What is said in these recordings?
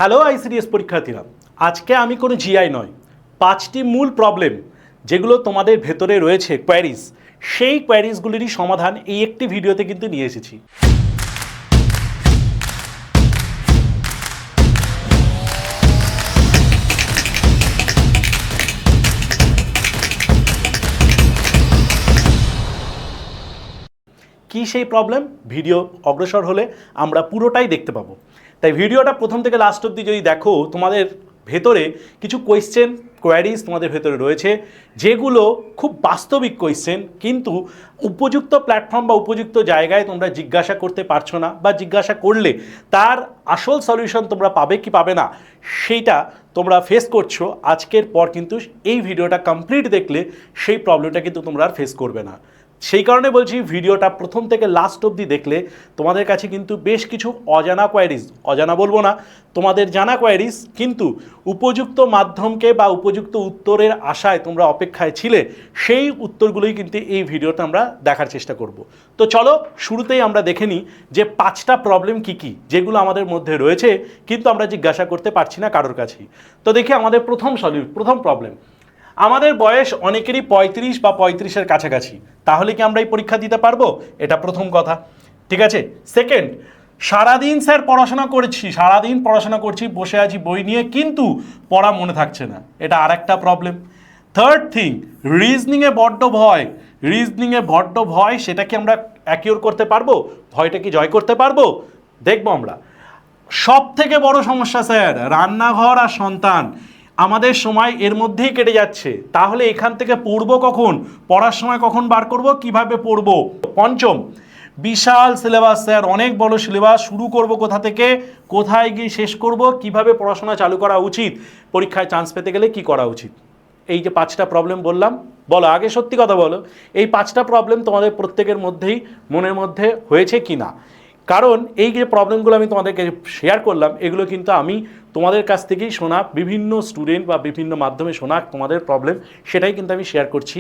Hello ICDS পরীক্ষার্থীরা, আজকে আমি কোনো জিআই নয়, 5টি মূল প্রবলেম যেগুলো তোমাদের ভেতরে রয়েছে কোয়ারিজ, সেই কোয়ারিজগুলিরই সমাধান এই একটি ভিডিওতে কিন্তু নিয়ে এসেছি। কি সেই প্রবলেম, ভিডিও অগ্রসর হলে আমরা পুরোটাই দেখতে পাবো। তাই ভিডিওটা প্রথম থেকে লাস্ট অবধি যদি দেখো, তোমাদের ভেতরে কিছু কোয়েশ্চেন কোয়ারিজ তোমাদের ভেতরে রয়েছে যেগুলো খুব বাস্তবিক কোয়েশ্চেন, কিন্তু উপযুক্ত প্ল্যাটফর্ম বা উপযুক্ত জায়গায় তোমরা জিজ্ঞাসা করতে পারছো না, বা জিজ্ঞাসা করলে তার আসল সলিউশন তোমরা পাবে কি পাবে না সেইটা তোমরা ফেস করছো। আজকের পর কিন্তু এই ভিডিওটা কমপ্লিট দেখলে সেই প্রবলেমটা কিন্তু তোমরা আর ফেস করবে না। সেই কারণে বলছি, ভিডিওটা প্রথম থেকে লাস্ট অবধি দেখলে তোমাদের কাছে কিন্তু বেশ কিছু অজানা কোয়ারিজ, অজানা বলবো না, তোমাদের জানা কোয়ারিজ, কিন্তু উপযুক্ত মাধ্যমকে বা উপযুক্ত উত্তরের আশায় তোমরা অপেক্ষায় ছিলে, সেই উত্তরগুলোই কিন্তু এই ভিডিওতে আমরা দেখার চেষ্টা করব। তো চলো শুরুতেই আমরা দেখে নিই যে 5টা প্রবলেম কি কি যেগুলো আমাদের মধ্যে রয়েছে, কিন্তু আমরা জিজ্ঞাসা করতে পারছি না কারোর কাছেই। তো দেখি আমাদের প্রথম প্রবলেম। আমাদের বয়স অনেকেরই 35 বা 35-এর কাছাকাছি, তাহলে কি আমরা এই পরীক্ষা দিতে পারবো? এটা প্রথম কথা, ঠিক আছে। সেকেন্ড, সারাদিন স্যার সারাদিন পড়াশোনা করছি, বসে আছি বই নিয়ে, কিন্তু পড়া মনে থাকছে না, এটা আর একটা প্রবলেম। থার্ড থিং, রিজনিংয়ে বড্ড ভয়, সেটা কি আমরা অ্যাকিওর করতে পারবো? ভয়টা কি জয় করতে পারবো? দেখবো আমরা। সব থেকে বড় সমস্যা স্যার, রান্নাঘর আর সন্তান, আমাদের সময় এর মধ্যেই কেটে যাচ্ছে, তাহলে এখান থেকে পড়বো কখন? পড়ার সময় কখন বার করব? কিভাবে পড়বো? পঞ্চম, বিশাল সিলেবাস স্যার, অনেক বড় সিলেবাস, শুরু করব কোথা থেকে, কোথায় গিয়ে শেষ করব, কিভাবে পড়াশোনা চালু করা উচিত, পরীক্ষায় চান্স পেতে গেলে কি করা উচিত? এই যে 5টা প্রবলেম বললাম, বলো আগে সত্যি কথা বলো, এই 5টা প্রবলেম তোমাদের প্রত্যেকের মধ্যেই মনের মধ্যে হয়েছে কি না? কারণ এই যে প্রবলেমগুলো আমি তোমাদেরকে শেয়ার করলাম, এগুলো কিন্তু আমি তোমাদের কাছ থেকেই শোনা, বিভিন্ন স্টুডেন্ট বা বিভিন্ন মাধ্যমে শোনা তোমাদের প্রবলেম, সেটাই কিন্তু আমি শেয়ার করছি।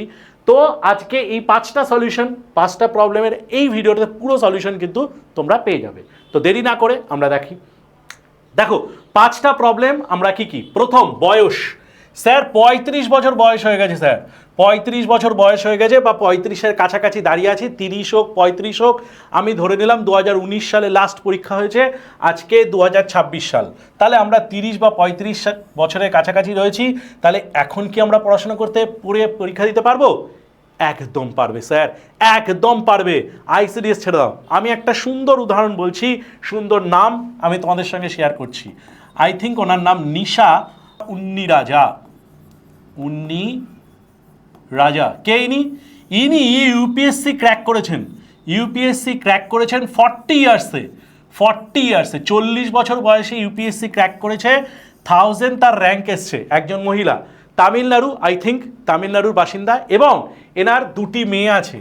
তো আজকে এই 5টা সলিউশন, 5টা প্রবলেমের এই ভিডিওতে পুরো সলিউশন কিন্তু তোমরা পেয়ে যাবে। তো দেরি না করে আমরা দেখো 5টা প্রবলেম আমরা কি। প্রথম, বয়স। স্যার 35 বছর বয়স হয়ে গেছে, স্যার 35 বছর বয়স হয়ে গেছে, বা 35-এর কাছাকাছি দাঁড়িয়ে আছি, 30 হোক 35 হোক, আমি ধরে নিলাম 2019 সালে লাস্ট পরীক্ষা হয়েছে, আজকে 2026 সাল, তাহলে আমরা 30 বা 35 বছরের কাছাকাছি রয়েছি। তাহলে এখন কি আমরা পড়াশোনা করতে পরীক্ষা দিতে পারবো? একদম পারবে স্যার, একদম পারবে। আইসিডিএস ছেড়ে দাও। আমি একটা সুন্দর উদাহরণ বলছি, সুন্দর নাম আমি তোমাদের সঙ্গে শেয়ার করছি। আই থিঙ্ক ওনার নাম নিশা উন্নি রাজা। কে ইনি? ইউপিএসসি ক্র্যাক করেছেন 40 ইয়ার্সে, 40 বছর বয়সে ইউপিএসসি ক্র্যাক করেছে, 1000 তার র্যাঙ্ক এসছে। একজন মহিলা, তামিলনাড়ু, আই থিঙ্ক তামিলনাড়ুর বাসিন্দা, এবং এনার 2টি মেয়ে আছে,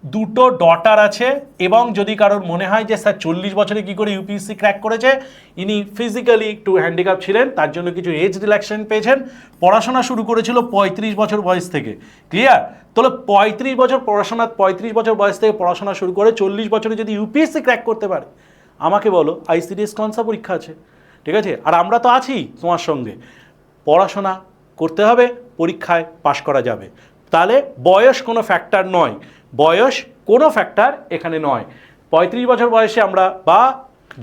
2টো ডটার আছে। এবং যদি কারোর মনে হয় যে স্যার 40 বছরে কি করে ইউপিএসসি ক্র্যাক করেছে, ইনি ফিজিক্যালি একটু হ্যান্ডিক্যাপ ছিলেন, তার জন্য কিছু এজ রিল্যাক্সেশন পেয়েছেন। পড়াশোনা শুরু করেছিল 35 বছর বয়স থেকে, ক্লিয়ার? তাহলে 35 বছর বয়স থেকে পড়াশোনা শুরু করে 40 বছরে যদি ইউপিএসসি ক্র্যাক করতে পারে, আমাকে বলো আইসিডিএস কনসা পরীক্ষা আছে, ঠিক আছে? আর আমরা তো আছি তোমার সঙ্গে, পড়াশোনা করতে হবে, পরীক্ষায় পাশ করা যাবে। তাহলে বয়স কোনো ফ্যাক্টর নয়, এখানে নয়। 35 বছর বয়সে আমরা, বা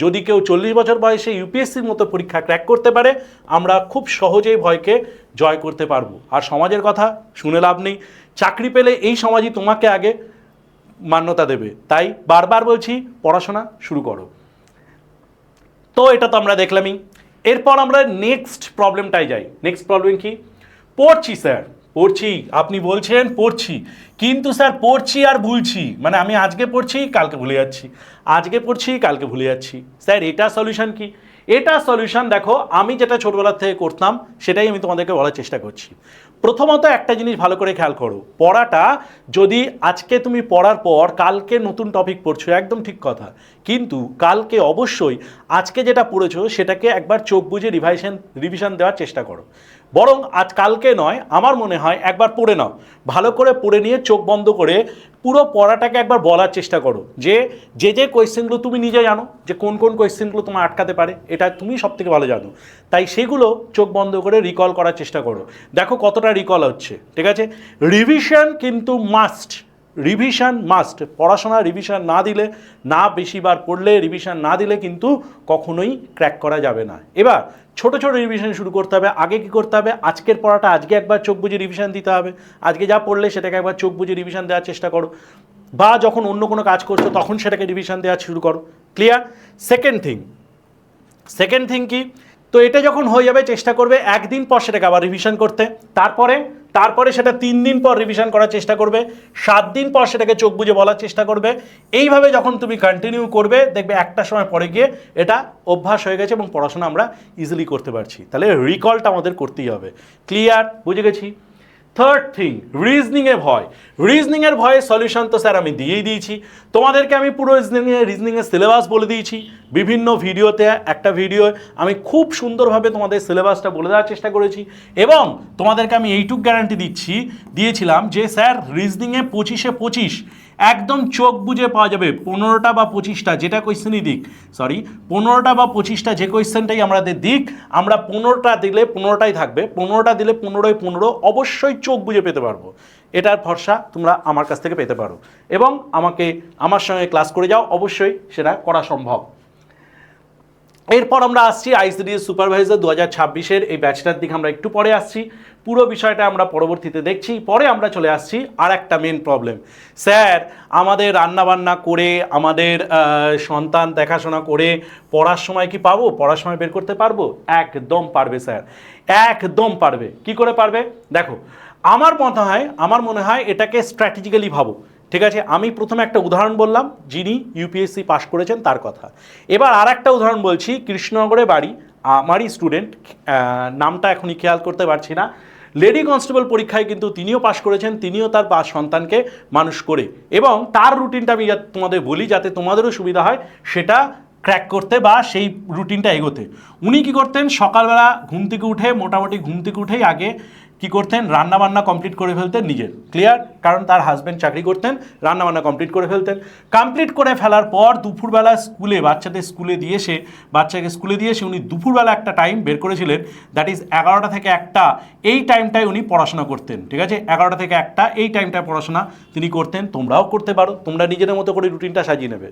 যদি কেউ 40 বছর বয়সে ইউপিএসসির মতো পরীক্ষা ক্র্যাক করতে পারে, আমরা খুব সহজেই ভয়কে জয় করতে পারবো। আর সমাজের কথা শুনে লাভ নেই, চাকরি পেলে এই সমাজই তোমাকে আগে মান্যতা দেবে। তাই বারবার বলছি, পড়াশোনা শুরু করো। তো এটা তো আমরা দেখলামই। এরপর আমরা নেক্সট প্রবলেমটাই যাই। নেক্সট প্রবলেম কি? পড়ছি স্যার, পড়ছি, আপনি বলছেন পড়ছি, কিন্তু স্যার পড়ছি আর ভুলছি, মানে আমি আজকে পড়ছি কালকে ভুলে যাচ্ছি, স্যার এটা সলিউশন কি? এটা সলিউশন দেখো, আমি যেটা ছোটবেলার থেকে করতাম সেটাই আমি তোমাদেরকে বলার চেষ্টা করছি। প্রথমত একটা জিনিস ভালো করে খেয়াল করো, পড়াটা যদি আজকে তুমি পড়ার পর কালকে নতুন টপিক পড়ছো, একদম ঠিক কথা, কিন্তু কালকে অবশ্যই আজকে যেটা পড়েছো সেটাকে একবার চোখ বুজে রিভিশন দেওয়ার চেষ্টা করো। বরং আজ কালকে নয়, আমার মনে হয় একবার পড়ে নাও, ভালো করে পড়ে নিয়ে চোখ বন্ধ করে পুরো পড়াটাকে একবার বলার চেষ্টা করো যে যে কোয়েশ্চেনগুলো তুমি নিজে জানো যে কোন কোন কোয়েশ্চেনগুলো তোমার আটকাতে পারে, এটা তুমি সব থেকে ভালো জানো, তাই সেগুলো চোখ বন্ধ করে রিকল করার চেষ্টা করো। দেখো কতটা রিকল হচ্ছে, ঠিক আছে। রিভিশন কিন্তু মাস্ট, রিভিশন মাস্ট। পড়াশোনা রিভিশন না দিলে, না বেশিবার পড়লে, রিভিশন না দিলে কিন্তু কখনোই ক্র্যাক করা যাবে না। এবার ছোট ছোট রিভিশন শুরু করতে হবে। আগে কি করতে হবে, আজকের পড়াটা আজকে একবার চোখ বুঝে রিভিশন দিতে হবে, আজকে যা পড়লে সেটাকে একবার চোখ বুঝে রিভিশন দেওয়ার চেষ্টা করো, বা যখন অন্য কোনো কাজ করছো তখন সেটাকে রিভিশন দেওয়া শুরু করো। ক্লিয়ার? সেকেন্ড থিং কি, তো এটা যখন হয়ে যাবে চেষ্টা করবে একদিন পর সেটাকে আবার রিভিশন করতে, তারপরে সেটা 3 দিন পর রিভিশন করার চেষ্টা করবে, 7 দিন পর সেটাকে চোখ বুজে বলার চেষ্টা করবে। এইভাবে যখন তুমি কন্টিনিউ করবে দেখবে একটা সময় পরে গিয়ে এটা অভ্যাস হয়ে গেছে এবং পড়াশোনা আমরা ইজিলি করতে পারছি। তাহলে রিকলটা আমাদের করতেই হবে। ক্লিয়ার? বুঝে গেছি। থার্ড থিং, রিজনিংয়ের ভয়ে সলিউশন তো স্যার আমি দিয়েই দিয়েছি তোমাদেরকে। আমি পুরো রিজনিংয়ের সিলেবাস বলে দিয়েছি বিভিন্ন ভিডিওতে। একটা ভিডিও আমি খুব সুন্দরভাবে তোমাদের সিলেবাসটা বলে দেওয়ার চেষ্টা করেছি এবং তোমাদেরকে আমি এইটুক গ্যারান্টি দিয়েছিলাম যে স্যার রিজনিংয়ে 25-এ 25 একদম চোখ বুঝে পাওয়া যাবে। 15টা বা 25টা যেটা কোয়েশ্চেনই দিক, 15টা বা 25টা যে কোয়েশ্চেনটাই আমাদের দিক, আমরা 15টা দিলে 15টাই থাকবে, 15টা দিলে 15ই 15 অবশ্যই চোখ বুঝে পেতে পারবো। এটার ভরসা তোমরা আমার কাছ থেকে পেতে পারো এবং আমার সঙ্গে ক্লাস করে যাও, অবশ্যই সেটা করা সম্ভব। এরপর আমরা আসছি আইসিডিএস সুপারভাইজার 2026-এর এই ব্যাচটার দিকে আমরা একটু পরে আসছি, পুরো বিষয়টা আমরা পরবর্তীতে দেখছি। পরে আমরা চলে আসছি আর একটা মেন প্রবলেম, স্যার আমাদের রান্নাবান্না করে আমাদের সন্তান দেখাশোনা করে পড়ার সময় কি পাবো, পড়ার সময় বের করতে পারবো? একদম পারবে স্যার, একদম পারবে। কি করে পারবে দেখো, আমার মনে হয় এটাকে স্ট্র্যাটেজিক্যালি ভাবো। ঠিক আছে, আমি প্রথমে একটা উদাহরণ বললাম যিনি ইউপিএসসি পাশ করেছেন তার কথা। এবার আর একটা উদাহরণ বলছি, কৃষ্ণনগরে বাড়ি, আমারই স্টুডেন্ট, নামটা এখনই খেয়াল করতে পারছি না, লেডি কনস্টেবল পরীক্ষায় কিন্তু তিনিও পাশ করেছেন, তিনিও তার সন্তানকে মানুষ করে, এবং তার রুটিনটা আমি তোমাদের বলি যাতে তোমাদেরও সুবিধা হয় সেটা ক্র্যাক করতে বা সেই রুটিনটা এগোতে। উনি কি করতেন, সকালবেলা ঘুম থেকে উঠেই আগে কি করতেন, রান্নাবান্না কমপ্লিট করে ফেলতেন নিজের। ক্লিয়ার? কারণ তার হাজব্যান্ড চাকরি করতেন, রান্নাবান্না কমপ্লিট করে ফেলতেন। কমপ্লিট করে ফেলার পর দুপুরবেলা বাচ্চাকে স্কুলে দিয়ে এসে উনি দুপুরবেলা একটা টাইম বের করেছিলেন, দ্যাট ইজ 11টা থেকে 1টা, এই টাইমটায় উনি পড়াশোনা করতেন। ঠিক আছে, 11টা থেকে 1টা এই টাইমটায় পড়াশোনা তিনি করতেন। তোমরাও করতে পারো, তোমরা নিজেদের মতো করে রুটিনটা সাজিয়ে নেবে।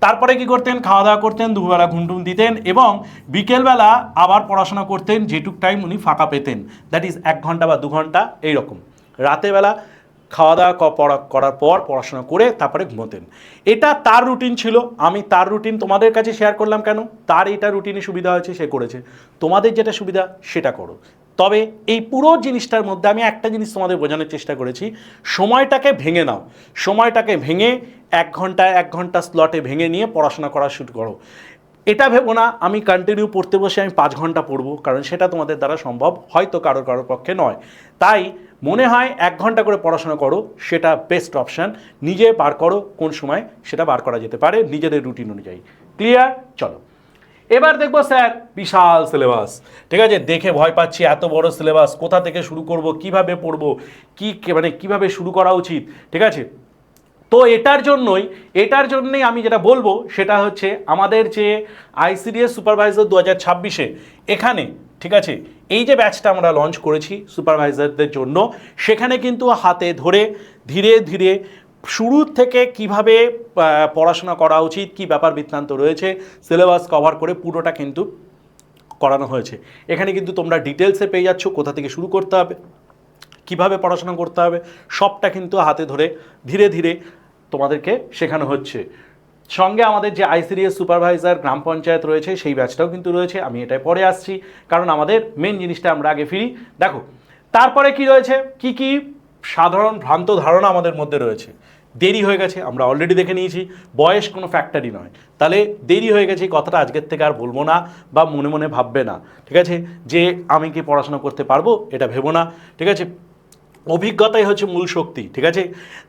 তারপরে কি করতেন, খাওয়া দাওয়া করতেন, দুপুরবেলা ঘুমটুম দিতেন এবং বিকেলবেলা আবার পড়াশোনা করতেন যেটুক টাইম উনি ফাঁকা পেতেন, দ্যাট ইজ 1 ঘন্টা বা 2 ঘন্টা এইরকম। রাতেবেলা খাওয়া দাওয়া করার পর পড়াশোনা করে তারপরে ঘুমোতেন। এটা তার রুটিন ছিল। আমি তার রুটিন তোমাদের কাছে শেয়ার করলাম কেন, তার এটা রুটিনে সুবিধা হয়েছে, সে করেছে। তোমাদের যেটা সুবিধা সেটা করো। তবে এই পুরো জিনিসটার মধ্যে আমি একটা জিনিস তোমাদের বোঝানোর চেষ্টা করেছি, সময়টাকে ভেঙে নাও, সময়টাকে ভেঙে 1 ঘন্টা স্লটে ভেঙে নিয়ে পড়াশোনা করা শুরু করো। এটা ভেবো না আমি কন্টিনিউ পড়তে বসে আমি 5 ঘন্টা পড়বো, কারণ সেটা তোমাদের দ্বারা সম্ভব হয়তো কারোর পক্ষে নয়। তাই মনে হয় 1 ঘন্টা করে পড়াশোনা করো, সেটা বেস্ট অপশান। নিজে বার করো কোন সময় সেটা বার করা যেতে পারে নিজেদের রুটিন অনুযায়ী। ক্লিয়ার? চলো এবার দেখবো স্যার বিশাল সিলেবাস। ঠিক আছে, দেখে ভয় পাচ্ছি, এত বড় সিলেবাস, কোথা থেকে শুরু করব, কিভাবে পড়বো, কিভাবে শুরু করা উচিত। ঠিক আছে, তো এটার জন্যই আমি যেটা বলবো সেটা হচ্ছে আমাদের যে আইসিডিএস সুপারভাইজার 2026-এ এখানে, ঠিক আছে, এই যে ব্যাচটা আমরা লঞ্চ করেছি সুপারভাইজারদের জন্য, সেখানে কিন্তু হাতে ধরে ধীরে ধীরে শুরু থেকে কিভাবে পড়াশোনা করা উচিত, কি ব্যাপার বৃত্তান্ত রয়েছে, সিলেবাস কভার করে পুরোটা কিন্তু করানো হয়েছে। এখানে কিন্তু তোমরা ডিটেলসে পেয়ে যাচ্ছ কোথা থেকে শুরু করতে হবে, কিভাবে পড়াশোনা করতে হবে, সবটা কিন্তু হাতে ধরে ধীরে ধীরে তোমাদেরকে শেখানো হচ্ছে। সঙ্গে আমাদের যে আইসিডিএস সুপারভাইজার গ্রাম পঞ্চায়েত রয়েছে সেই ব্যাচটাও কিন্তু রয়েছে, আমি এটাই পরে আসছি, কারণ আমাদের মেন জিনিসটা আমরা আগে ফিরি। দেখো তারপরে কি রয়েছে, কি সাধারণ ভ্রান্ত ধারণা আমাদের মধ্যে রয়েছে। দেরি হয়ে গেছে আমরা অলরেডি দেখে নিয়েছি, বয়স কোনো ফ্যাক্টরই নয়, তাহলে দেরি হয়ে গেছে কথাটা আজকের থেকে আর বলবো না, বা মনে মনে ভাববে না। ঠিক আছে, যে আমি কি পড়াশোনা করতে পারবো এটা ভেবো না। ঠিক আছে, অভিজ্ঞতাই হচ্ছে মূল শক্তি, ঠিক আছে।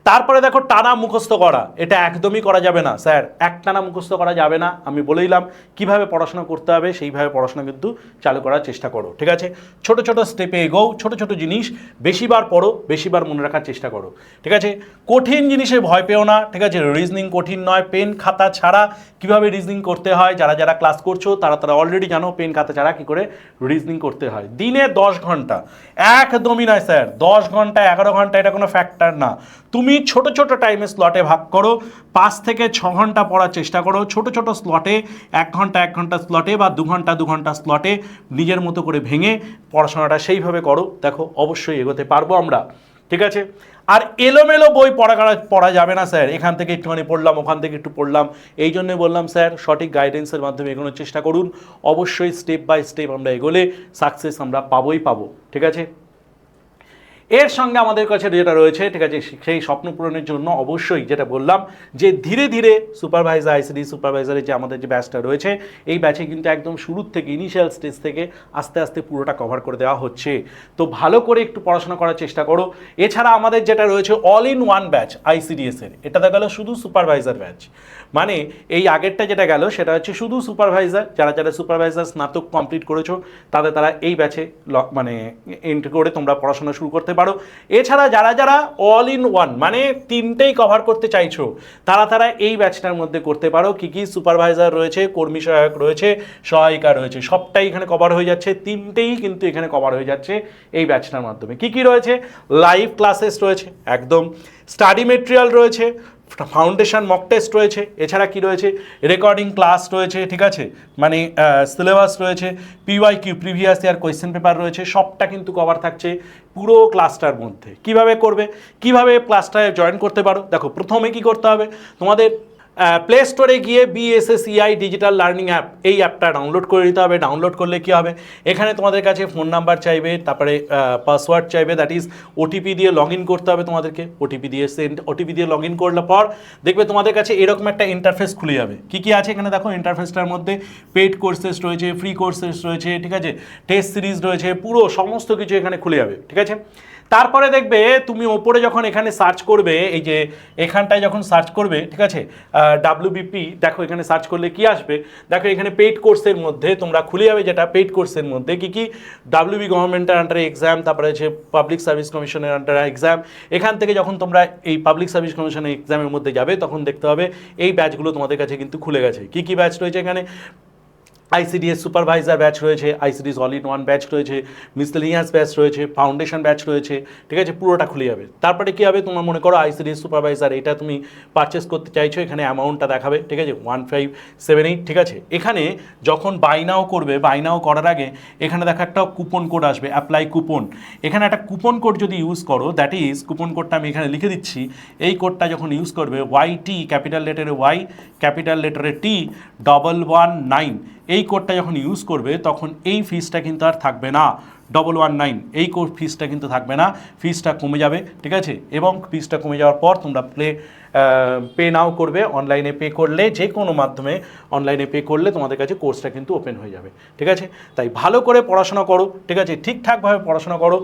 তারপরে দেখো টানা মুখস্থ করা, এটা একদমই করা যাবে না স্যার, একটানা মুখস্থ করা যাবে না। আমি বলেইলাম কিভাবে পড়াশোনা করতে হবে, সেইভাবে পড়াশোনা কিন্তু চালু করার চেষ্টা করো, ঠিক আছে। ছোট ছোট স্টেপে এগোও, ছোট ছোট জিনিস বেশিবার পড়ো, বেশিবার মনে রাখার চেষ্টা করো, ঠিক আছে। কঠিন জিনিসে ভয় পেও না, ঠিক আছে। রিজনিং কঠিন নয়, পেন খাতা ছাড়া কিভাবে রিজনিং করতে হয়, যারা যারা ক্লাস করছো তারা অলরেডি জানো পেন খাতা ছাড়া কি করে রিজনিং করতে হয়। দিনে 10 ঘন্টা, একদমই নয় স্যার, 10 ঘন্টা 11 ঘন্টা এটা কোনো ফ্যাক্টর না। তুমি ছোট ছোট টাইমে স্লটে ভাগ করো, 5 থেকে 6 ঘন্টা পড়ার চেষ্টা করো, ছোট ছোট স্লটে 1 ঘন্টা 1 ঘন্টা স্লটে বা 2 ঘন্টা 2 ঘন্টা স্লটে নিজের মতো করে ভেঙে পড়াশোনাটা সেইভাবে করো, দেখো অবশ্যই এগোতে পারবো আমরা, ঠিক আছে। আর এলোমেলো বই পড়া যাবে না স্যার, এখান থেকে একটুখানি পড়লাম, ওখান থেকে একটু পড়লাম, এই জন্যে বললাম স্যার সঠিক গাইডেন্সের মাধ্যমে এগোনোর চেষ্টা করুন। অবশ্যই স্টেপ বাই স্টেপ আমরা এগোলে সাকসেস আমরা পাবোই পাবো, ঠিক আছে। এর সঙ্গে আমাদের কাছে যেটা রয়েছে, ঠিক আছে, সেই স্বপ্ন পূরণের জন্য অবশ্যই যেটা বললাম যে ধীরে ধীরে সুপারভাইজার আইসিডি সুপারভাইজারের যে আমাদের যে ব্যাচটা রয়েছে, এই ব্যাচে কিন্তু একদম শুরুর থেকে ইনিশিয়াল স্টেজ থেকে আস্তে আস্তে পুরোটা কভার করে দেওয়া হচ্ছে। তো ভালো করে একটু পড়াশোনা করার চেষ্টা করো। এছাড়া আমাদের যেটা রয়েছে অল ইন ওয়ান ব্যাচ আইসিডিএসের, এটা দেখা গেল শুধু সুপারভাইজার ব্যাচ, মানে এই আগেরটা যেটা গেল সেটা হচ্ছে শুধু সুপারভাইজার, যারা যারা সুপারভাইজার স্নাতক কমপ্লিট করেছো তারা এই ব্যাচে মানে এন্ট্রি করে তোমরা পড়াশোনা শুরু করতে পারো। এছাড়া যারা যারা অল ইন ওয়ান মানে তিনটেই কভার করতে চাইছো তারা এই ব্যাচটার মধ্যে করতে পারো। কি কি সুপারভাইজার রয়েছে, কর্মী সহায়ক রয়েছে, সহায়িকা রয়েছে, সবটাই এখানে কভার হয়ে যাচ্ছে, তিনটেই কিন্তু এখানে কভার হয়ে যাচ্ছে এই ব্যাচটার মাধ্যমে। কি কি রয়েছে, লাইভ ক্লাসেস রয়েছে, একদম স্টাডি মেটেরিয়াল রয়েছে, ফাউন্ডেশন মক টেস্ট রয়েছে, এছাড়া কি রয়েছে রেকর্ডিং ক্লাস রয়েছে, ঠিক আছে, মানে সিলেবাস রয়েছে, PYQ previous year question paper রয়েছে, সবটা কিন্তু কভার থাকছে পুরো ক্লাসটার মধ্যে। কিভাবে করবে, কিভাবে ক্লাসটায় জয়েন করতে পারো, দেখো প্রথমে কি করতে হবে, তোমাদের প্লে স্টোরে গিয়ে BSSEI ডিজিটাল লার্নিং অ্যাপ, এই অ্যাপটা ডাউনলোড করে নিতে হবে। ডাউনলোড করলে কি হবে, এখানে তোমাদের কাছে ফোন নাম্বার চাইবে, তারপরে পাসওয়ার্ড চাইবে, দ্যাট ইজ ওটিপি দিয়ে লগ ইন করতে হবে তোমাদেরকে। ওটিপি দিয়ে লগ ইন করলে পর দেখবে তোমাদের কাছে এরকম একটা ইন্টারফেস খুলে যাবে। কি কি আছে এখানে দেখো, ইন্টারফেসটার মধ্যে পেইড কোর্সেস রয়েছে, ফ্রি কোর্সেস রয়েছে, ঠিক আছে, টেস্ট সিরিজ রয়েছে, পুরো সমস্ত কিছু এখানে খুলে যাবে, ঠিক আছে। তারপরে দেখবে তুমি ওপরে যখন এখানে সার্চ করবে, এই যে এখানটায় যখন সার্চ করবে, ঠিক আছে, WBP, দেখো এখানে সার্চ করলে কি আসবে, দেখো এখানে পেইড কোর্সের মধ্যে তোমরা খুলে যাবে, যেটা পেইড কোর্সের মধ্যে কি কি WB গভর্নমেন্টের আন্ডারে এক্সাম, তারপরে হচ্ছে পাবলিক সার্ভিস কমিশনের আন্ডারে এক্সাম। এখান থেকে যখন তোমরা এই পাবলিক সার্ভিস কমিশনের এক্সামের মধ্যে যাবে তখন দেখতে হবে এই ব্যাচগুলো তোমাদের কাছে কিন্তু খুলে গেছে। কি কি ব্যাচ রয়েছে এখানে, আইসিডিএস সুপারভাইজার ব্যাচ রয়েছে, ICDS all in one batch রয়েছে, মিসলেনিয়াস ব্যাচ রয়েছে, ফাউন্ডেশন ব্যাচ রয়েছে, ঠিক আছে, পুরোটা খুলে যাবে। তারপরে কী হবে, তোমার মনে করো আইসিডিএস সুপারভাইজার এটা তুমি পারচেস করতে চাইছো, এখানে অ্যামাউন্টটা দেখাবে, ঠিক আছে, 1578, ঠিক আছে। এখানে যখন বাই নাও করবে, বাই নাও করার আগে এখানে দেখো একটা কুপন কোড আসবে, অ্যাপ্লাই কুপন। এখানে একটা কুপন কোড যদি ইউজ করো, দ্যাট ইজ কুপন কোডটা আমি এখানে লিখে দিচ্ছি, এই কোডটা যখন ইউজ করবে YT ক্যাপিটাল লেটারে Y ক্যাপিটাল লেটারে T 119, এই কোডটা যখন ইউজ করবে তখন এই ফিসটা কিন্তু আর থাকবে না, 119, এই কোড ফিসটা কিন্তু থাকবে না, ফিসটা কমে যাবে, ঠিক আছে। এবং ফিসটা কমে যাওয়ার পর তোমরা পে নাও করবে, অনলাইনে পে করলে, যে কোনো মাধ্যমে অনলাইনে পে করলে তোমাদের কাছে কোর্সটা কিন্তু ওপেন হয়ে যাবে, ঠিক আছে। তাই ভালো করে পড়াশোনা করো, ঠিক আছে, ঠিকঠাকভাবে পড়াশোনা করো,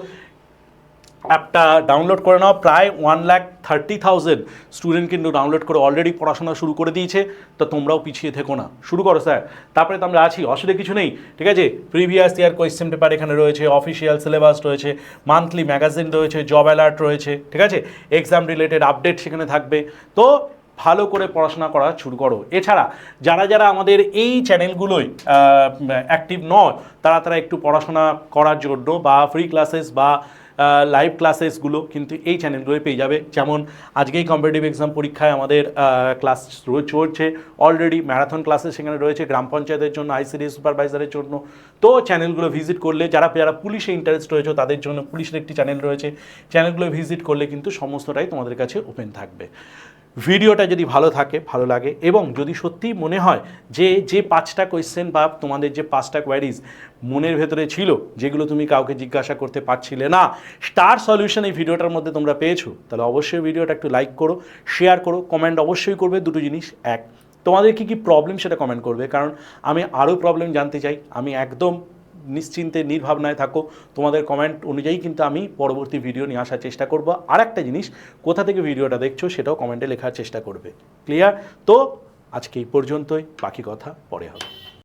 অ্যাপটা ডাউনলোড করে নাও। প্রায় 1,30,000 স্টুডেন্ট কিন্তু ডাউনলোড করে অলরেডি পড়াশোনা শুরু করে দিয়েছে, তো তোমরাও পিছিয়ে থেকো না, শুরু করো স্যার। তারপরে তো আমরা আছি, অসুবিধা কিছু নেই, ঠিক আছে। প্রিভিয়াস ইয়ার কোয়েশ্চেন পেপার এখানে রয়েছে, অফিসিয়াল সিলেবাস রয়েছে, মান্থলি ম্যাগাজিন রয়েছে, জব অ্যালার্ট রয়েছে, ঠিক আছে, এক্সাম রিলেটেড আপডেট সেখানে থাকবে। তো ভালো করে পড়াশোনা করা শুরু করো। এছাড়া যারা যারা আমাদের এই চ্যানেলগুলোয় অ্যাক্টিভ নয় তারা একটু পড়াশোনা করার জন্য বা ফ্রি ক্লাসেস বা লাইভ ক্লাসেসগুলো কিন্তু এই চ্যানেলগুলোয় পেয়ে যাবে। যেমন আজকেই কম্পিটিটিভ এক্সাম পরীক্ষায় আমাদের ক্লাস চলছে অলরেডি, ম্যারাথন ক্লাসেস সেখানে রয়েছে, গ্রাম পঞ্চায়েতের জন্য, আইসিডিএস সুপারভাইজারের জন্য। তো চ্যানেলগুলো ভিজিট করলে, যারা পুলিশে ইন্টারেস্ট রয়েছে তাদের জন্য পুলিশের একটি চ্যানেল রয়েছে, চ্যানেলগুলো ভিজিট করলে কিন্তু সমস্তটাই তোমাদের কাছে ওপেন থাকবে। ভিডিওটা যদি ভালো লাগে এবং যদি সত্যিই মনে হয় যে 5টা কোয়েশ্চেন বা তোমাদের যে 5টা কোয়ারিজ মনের ভেতরে ছিল, যেগুলো তুমি কাউকে জিজ্ঞাসা করতে পারছিলে না, তার সলিউশন এই ভিডিওটার মধ্যে তোমরা পেয়েছো, তাহলে অবশ্যই ভিডিওটা একটু লাইক করো, শেয়ার করো, কমেন্ট অবশ্যই করবে। দুটো জিনিস, এক, তোমাদের কী কী প্রবলেম সেটা কমেন্ট করবে, কারণ আমি আরও প্রবলেম জানতে চাই। আমি একদম নিশ্চিন্তে নির্ভাবনায় থাকো, তোমাদের কমেন্ট অনুযায়ী কিন্তু আমি পরবর্তী ভিডিও নিয়ে আসার চেষ্টা করব। আর একটা জিনিস, কোথা থেকে ভিডিওটা দেখছো সেটাও কমেন্টে লেখার চেষ্টা করবে। ক্লিয়ার? তো আজকে এই পর্যন্তই, বাকি কথা পরে হবে।